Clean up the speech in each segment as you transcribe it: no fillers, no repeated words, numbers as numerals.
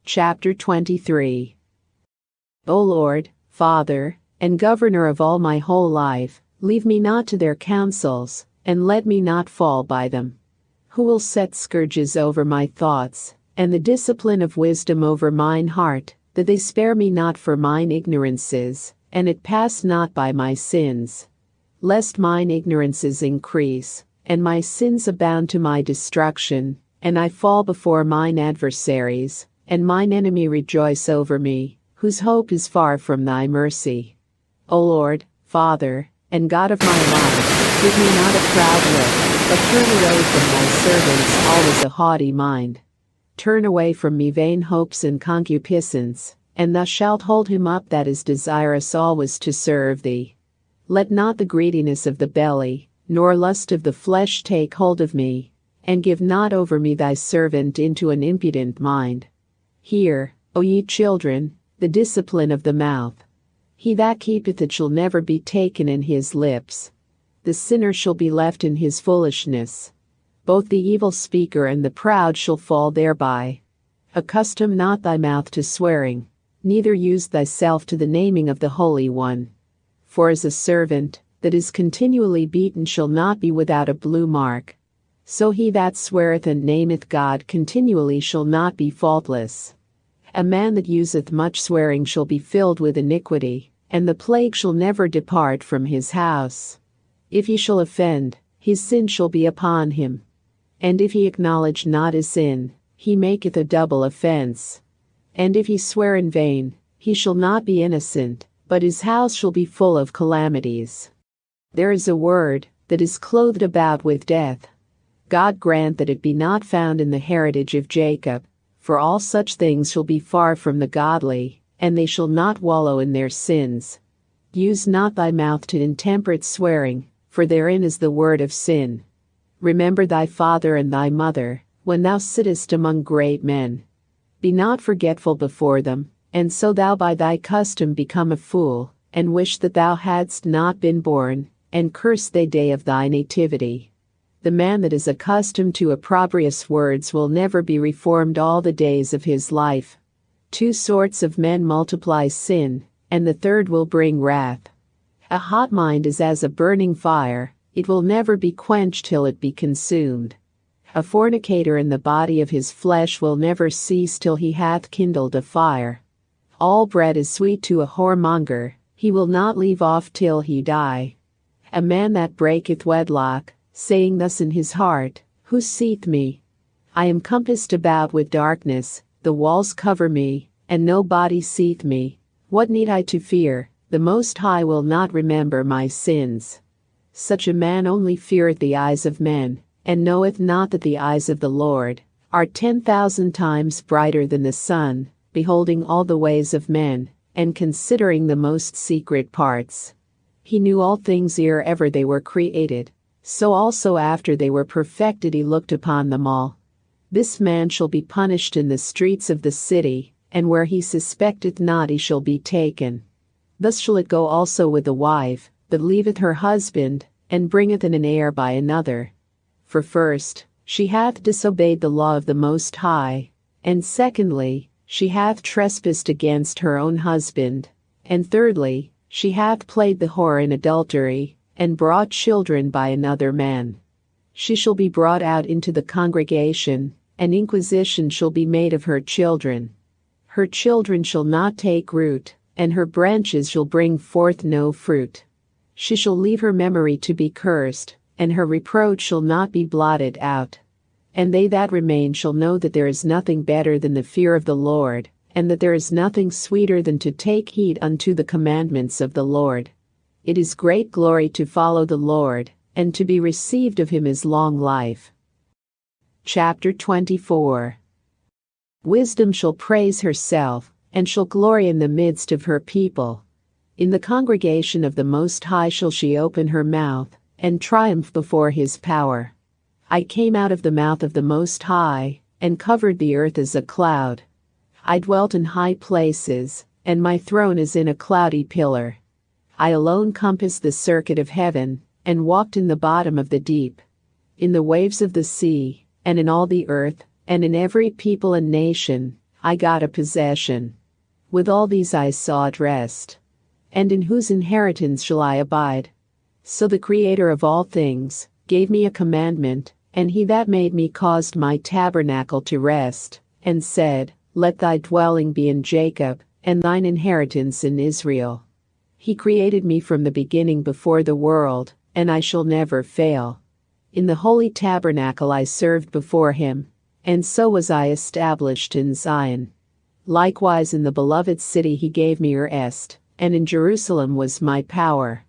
Chapter 23. O Lord, Father, and Governor of all my whole life, leave me not to their counsels, and let me not fall by them. Who will set scourges over my thoughts, and the discipline of wisdom over mine heart, that they spare me not for mine ignorances, and it pass not by my sins? Lest mine ignorances increase, and my sins abound to my destruction, and I fall before mine adversaries, and mine enemy rejoice over me, whose hope is far from thy mercy. O Lord, Father, and God of my life, give me not a proud look, but turn away from thy servants always a haughty mind. Turn away from me vain hopes and concupiscence, and thou shalt hold him up that is desirous always to serve thee. Let not the greediness of the belly, nor lust of the flesh take hold of me, and give not over me thy servant into an impudent mind. Hear, O ye children, the discipline of the mouth. He that keepeth it shall never be taken in his lips. The sinner shall be left in his foolishness. Both the evil speaker and the proud shall fall thereby. Accustom not thy mouth to swearing, neither use thyself to the naming of the Holy One. For as a servant that is continually beaten shall not be without a blue mark, so he that sweareth and nameth God continually shall not be faultless. A man that useth much swearing shall be filled with iniquity, and the plague shall never depart from his house. If he shall offend, his sin shall be upon him. And if he acknowledge not his sin, he maketh a double offense. And if he swear in vain, he shall not be innocent, but his house shall be full of calamities. There is a word that is clothed about with death. God grant that it be not found in the heritage of Jacob, for all such things shall be far from the godly, and they shall not wallow in their sins. Use not thy mouth to intemperate swearing, for therein is the word of sin. Remember thy father and thy mother, when thou sittest among great men. Be not forgetful before them, and so thou by thy custom become a fool, and wish that thou hadst not been born, and curse the day of thy nativity. The man that is accustomed to opprobrious words will never be reformed all the days of his life. Two sorts of men multiply sin, and the third will bring wrath. A hot mind is as a burning fire, it will never be quenched till it be consumed. A fornicator in the body of his flesh will never cease till he hath kindled a fire. All bread is sweet to a whoremonger, he will not leave off till he die. A man that breaketh wedlock, saying thus in his heart, Who seeth me? I am compassed about with darkness, the walls cover me, and no body seeth me. What need I to fear? The Most High will not remember my sins. Such a man only feareth the eyes of men, and knoweth not that the eyes of the Lord are 10,000 times brighter than the sun, beholding all the ways of men, and considering the most secret parts. He knew all things ere ever they were created, so also after they were perfected he looked upon them all. This man shall be punished in the streets of the city, and where he suspecteth not he shall be taken. Thus shall it go also with the wife that leaveth her husband, and bringeth in an heir by another. For first, she hath disobeyed the law of the Most High, and secondly, she hath trespassed against her own husband, and thirdly, she hath played the whore in adultery, and brought children by another man. She shall be brought out into the congregation, and inquisition shall be made of her children. Her children shall not take root, and her branches shall bring forth no fruit. She shall leave her memory to be cursed, and her reproach shall not be blotted out. And they that remain shall know that there is nothing better than the fear of the Lord, and that there is nothing sweeter than to take heed unto the commandments of the Lord. It is great glory to follow the Lord, and to be received of him is long life. Chapter 24. Wisdom shall praise herself, and shall glory in the midst of her people. In the congregation of the Most High shall she open her mouth, and triumph before his power. I came out of the mouth of the Most High, and covered the earth as a cloud. I dwelt in high places, and my throne is in a cloudy pillar. I alone compassed the circuit of heaven, and walked in the bottom of the deep. In the waves of the sea, and in all the earth, and in every people and nation, I got a possession. With all these I sought rest. And in whose inheritance shall I abide? So the Creator of all things gave me a commandment, and he that made me caused my tabernacle to rest, and said, Let thy dwelling be in Jacob, and thine inheritance in Israel. He created me from the beginning before the world, and I shall never fail. In the holy tabernacle I served before him, and so was I established in Zion. Likewise in the beloved city he gave me rest, and in Jerusalem was my power.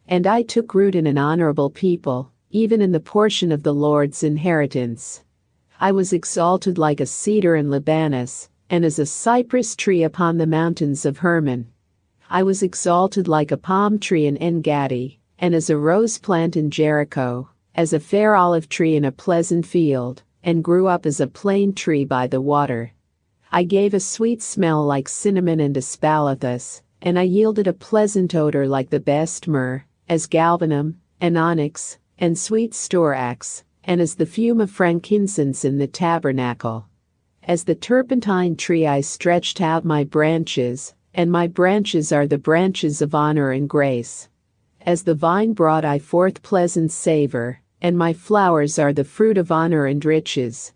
And I took root in an honorable people, even in the portion of the Lord's inheritance. I was exalted like a cedar in Libanus, and as a cypress tree upon the mountains of Hermon. I was exalted like a palm tree in En-Gadi, and as a rose plant in Jericho, as a fair olive tree in a pleasant field, and grew up as a plane tree by the water. I gave a sweet smell like cinnamon and aspalathus, and I yielded a pleasant odor like the best myrrh, as galbanum, and onyx, and sweet storax, and as the fume of frankincense in the tabernacle. As the turpentine tree I stretched out my branches, and my branches are the branches of honor and grace. As the vine brought I forth pleasant savor, and my flowers are the fruit of honor and riches.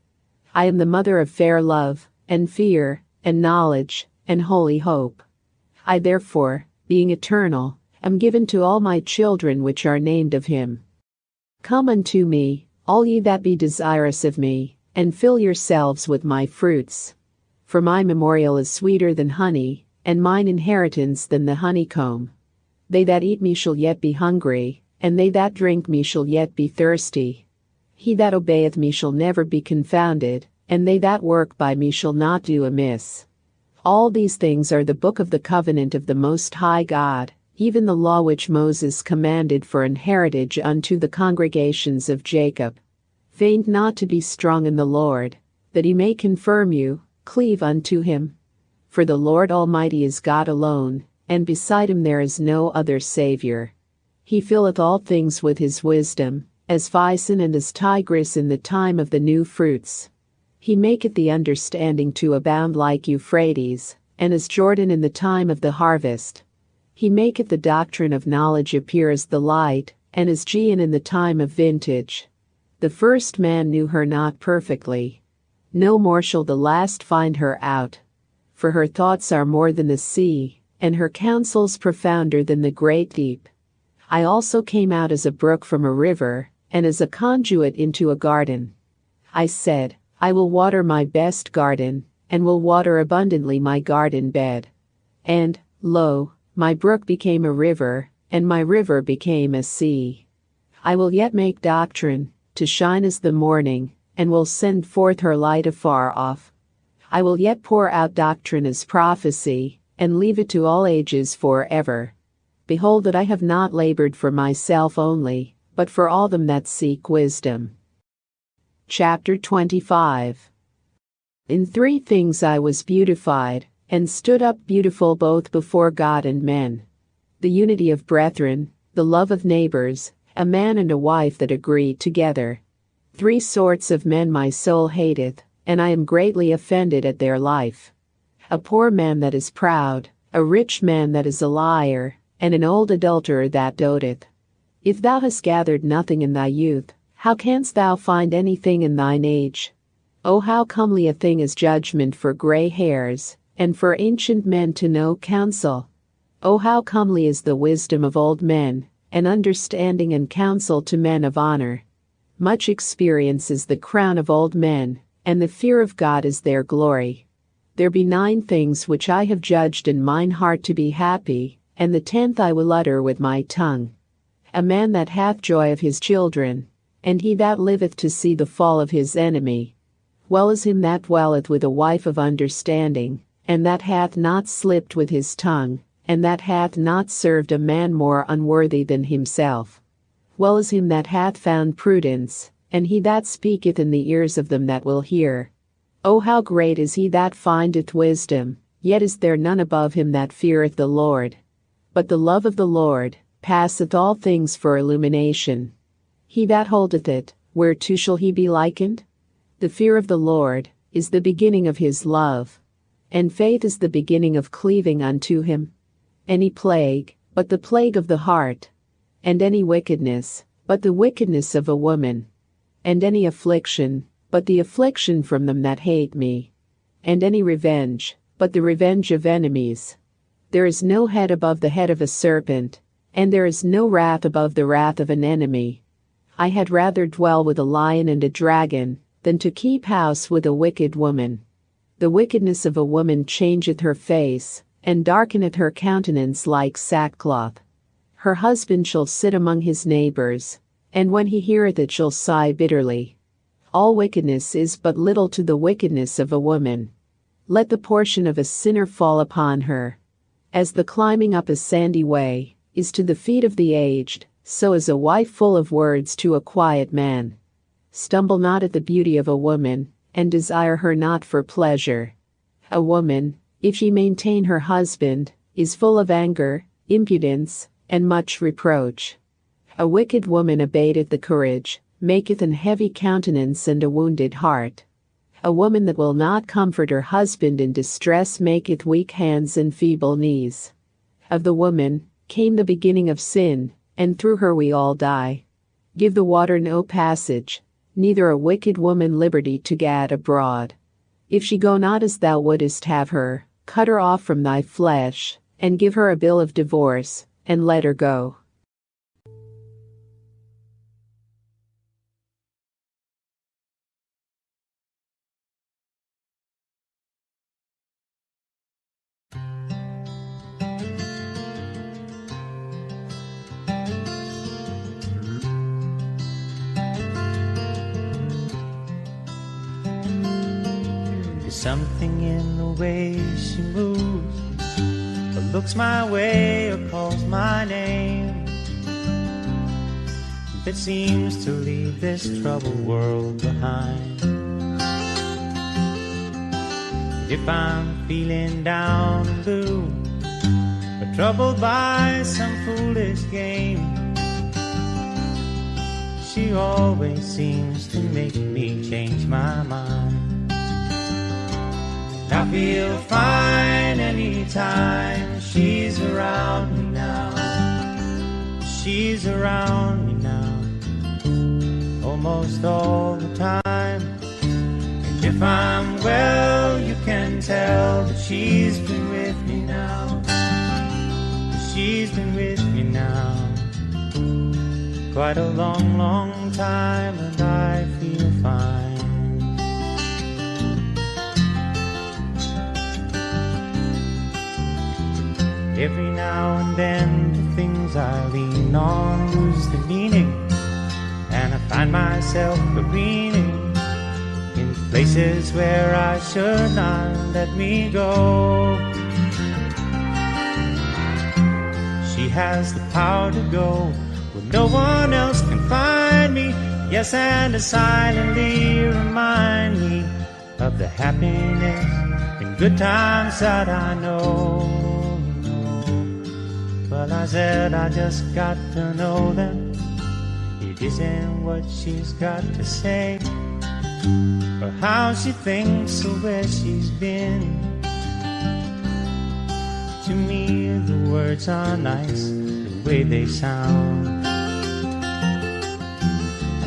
I am the mother of fair love, and fear, and knowledge, and holy hope. I therefore, being eternal, am given to all my children which are named of him. Come unto me, all ye that be desirous of me, and fill yourselves with my fruits. For my memorial is sweeter than honey, and mine inheritance than the honeycomb. They that eat me shall yet be hungry, and they that drink me shall yet be thirsty. He that obeyeth me shall never be confounded, and they that work by me shall not do amiss. All these things are the book of the covenant of the Most High God, even the law which Moses commanded for an heritage unto the congregations of Jacob. Faint not to be strong in the Lord, that he may confirm you, cleave unto him. For the Lord Almighty is God alone, and beside him there is no other Savior. He filleth all things with his wisdom, as Pison and as Tigris in the time of the new fruits. He maketh the understanding to abound like Euphrates, and as Jordan in the time of the harvest. He maketh the doctrine of knowledge appear as the light, and as Gion in the time of vintage. The first man knew her not perfectly. No more shall the last find her out. For her thoughts are more than the sea, and her counsels profounder than the great deep. I also came out as a brook from a river, and as a conduit into a garden. I said, I will water my best garden, and will water abundantly my garden bed. And, lo, my brook became a river, and my river became a sea. I will yet make doctrine to shine as the morning, and will send forth her light afar off. I will yet pour out doctrine as prophecy, and leave it to all ages forever. Behold that I have not labored for myself only, but for all them that seek wisdom. Chapter 25. In 3 things I was beautified, and stood up beautiful both before God and men. The unity of brethren, the love of neighbors, a man and a wife that agree together. 3 sorts of men my soul hateth, and I am greatly offended at their life. A poor man that is proud, a rich man that is a liar, and an old adulterer that doteth. If thou hast gathered nothing in thy youth, how canst thou find anything in thine age? O how comely a thing is judgment for gray hairs, and for ancient men to know counsel! O how comely is the wisdom of old men, and understanding and counsel to men of honor! Much experience is the crown of old men, and the fear of God is their glory. There be 9 things which I have judged in mine heart to be happy, and the 10th I will utter with my tongue. A man that hath joy of his children, and he that liveth to see the fall of his enemy. Well is him that dwelleth with a wife of understanding, and that hath not slipped with his tongue, and that hath not served a man more unworthy than himself. Well is him that hath found prudence, and he that speaketh in the ears of them that will hear. O how great is he that findeth wisdom, yet is there none above him that feareth the Lord. But the love of the Lord passeth all things for illumination. He that holdeth it, whereto shall he be likened? The fear of the Lord is the beginning of his love. and faith is the beginning of cleaving unto him. Any plague, but the plague of the heart, and any wickedness, but the wickedness of a woman, and any affliction, but the affliction from them that hate me, and any revenge, but the revenge of enemies. There is no head above the head of a serpent, and there is no wrath above the wrath of an enemy. I had rather dwell with a lion and a dragon, than to keep house with a wicked woman. The wickedness of a woman changeth her face, and darkeneth her countenance like sackcloth. Her husband shall sit among his neighbors, and when he heareth it shall sigh bitterly. All wickedness is but little to the wickedness of a woman. Let the portion of a sinner fall upon her. As the climbing up a sandy way is to the feet of the aged, so is a wife full of words to a quiet man. Stumble not at the beauty of a woman, and desire her not for pleasure. A woman, if she maintain her husband, is full of anger, impudence, and much reproach. A wicked woman abateth the courage, maketh an heavy countenance and a wounded heart. A woman that will not comfort her husband in distress maketh weak hands and feeble knees. Of the woman came the beginning of sin, and through her we all die. Give the water no passage, neither a wicked woman liberty to gad abroad. If she go not as thou wouldest have her, cut her off from thy flesh, and give her a bill of divorce, and let her go. There's something in the way she moves, or looks my way or calls my name, that seems to leave this troubled world behind. If I'm feeling down and blue, or troubled by some foolish game, she always seems to make me change my mind. I feel fine anytime she's around me now. She's around me now, almost all the time. And if I'm well, you can tell that she's been with me now. She's been with me now quite a long, long time, and I feel fine. Every now and then the things I lean on lose the meaning, and I find myself careening in places where I should not let me go. She has the power to go where no one else can find me, yes, and to silently remind me of the happiness and good times that I know. Well, I said I just got to know them. It isn't what she's got to say, or how she thinks, or where she's been. To me the words are nice, the way they sound. I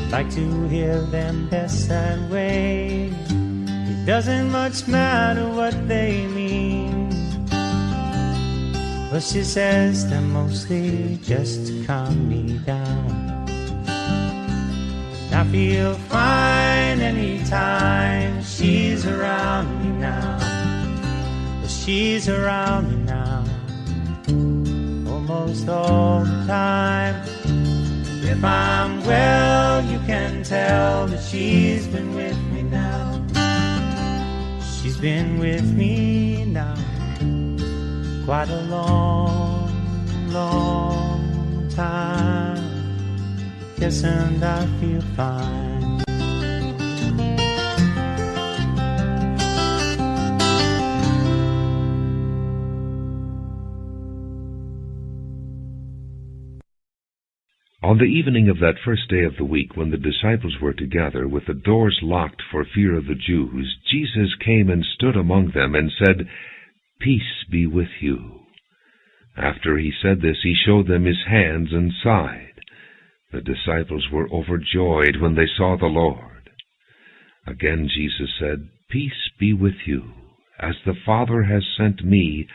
like to hear them best that way. It doesn't much matter what they mean, but she says they're mostly just to calm me down. I feel fine anytime she's around me now. She's around me now, almost all the time. If I'm well, you can tell that she's been with me now. She's been with me now quite a long, long time. Yes, and I feel fine. On the evening of that first day of the week, when the disciples were together, with the doors locked for fear of the Jews, Jesus came and stood among them and said, "Peace be with you." After he said this, he showed them his hands and side. The disciples were overjoyed when they saw the Lord. Again Jesus said, "Peace be with you. As the Father has sent me,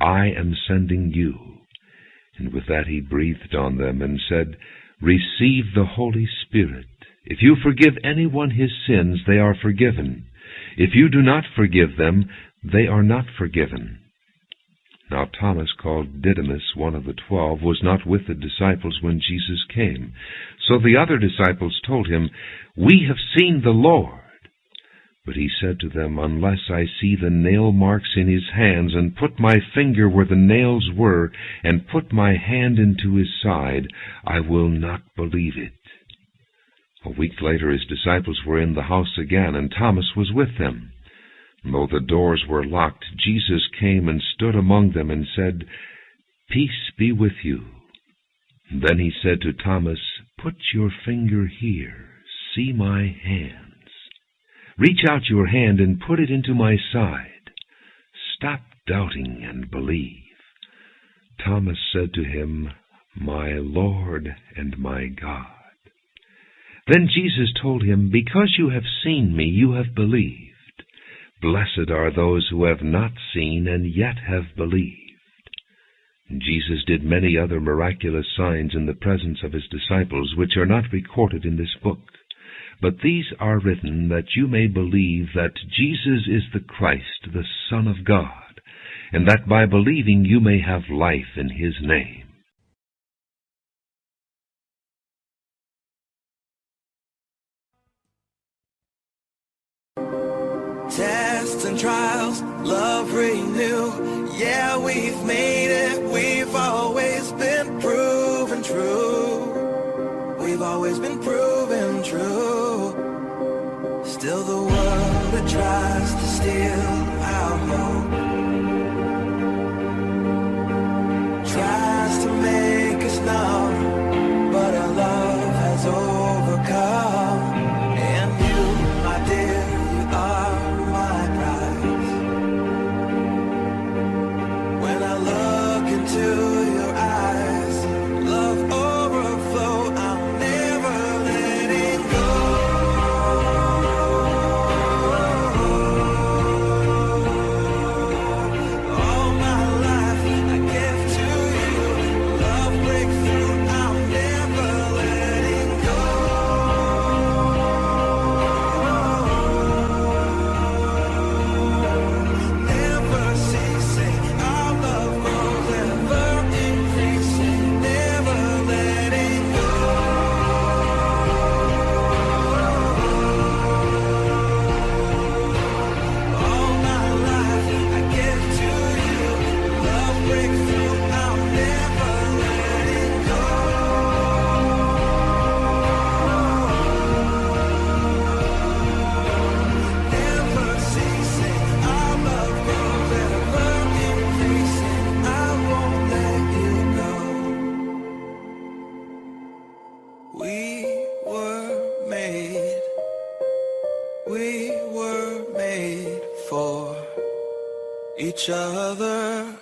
I am sending you." And with that he breathed on them and said, "Receive the Holy Spirit. If you forgive anyone his sins, they are forgiven. If you do not forgive them, they are not forgiven." Now Thomas, called Didymus, one of the 12, was not with the disciples when Jesus came. So the other disciples told him, "We have seen the Lord." But he said to them, "Unless I see the nail marks in his hands, and put my finger where the nails were, and put my hand into his side, I will not believe it." A week later his disciples were in the house again, and Thomas was with them. Though the doors were locked, Jesus came and stood among them and said, "Peace be with you." Then he said to Thomas, "Put your finger here. See my hands. Reach out your hand and put it into my side. Stop doubting and believe." Thomas said to him, "My Lord and my God." Then Jesus told him, "Because you have seen me, you have believed. Blessed are those who have not seen and yet have believed." Jesus did many other miraculous signs in the presence of his disciples, which are not recorded in this book. But these are written that you may believe that Jesus is the Christ, the Son of God, and that by believing you may have life in his name. Tests and trials, love renew. Yeah, we've made it. We've always been proven true. We've always been proven true. Still the world that tries to steal our hope tries to make us numb, but our love has overcome. And you, my dear, you are my prize. When I look into your eyes, love overflow, I'm never letting go. All my life I give to you. Love breakthrough, I'm never letting go. Never ceasing, our love grows ever increasing. Never letting go. All my life I give to you. Love breakthrough, I'm never letting go. Never ceasing, our love grows ever increasing. I won't let you go. We were made for each other.